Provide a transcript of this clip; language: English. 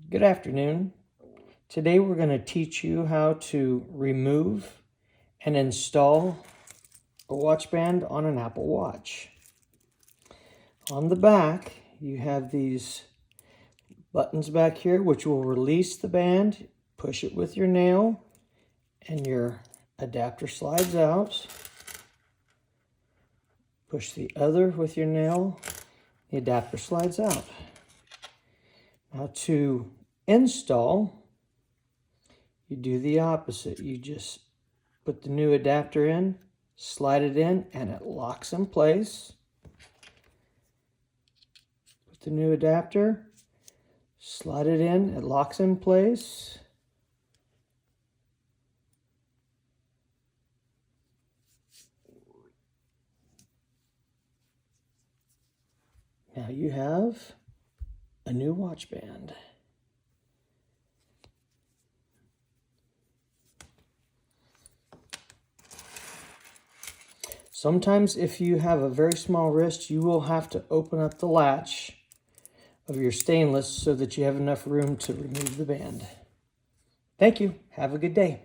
Good afternoon. Today we're going to teach you how to remove and install a watch band on an Apple Watch. On the back, you have these buttons back here which will release the band. Push it with your nail and your adapter slides out. Push the other with your nail, the adapter slides out. Now to install, you do the opposite. You just put the new adapter in, slide it in, and it locks in place. Put the new adapter, slide it in, it locks in place. Now you have a new watch band. Sometimes if you have a very small wrist, you will have to open up the latch of your stainless so that you have enough room to remove the band. Thank you. Have a good day.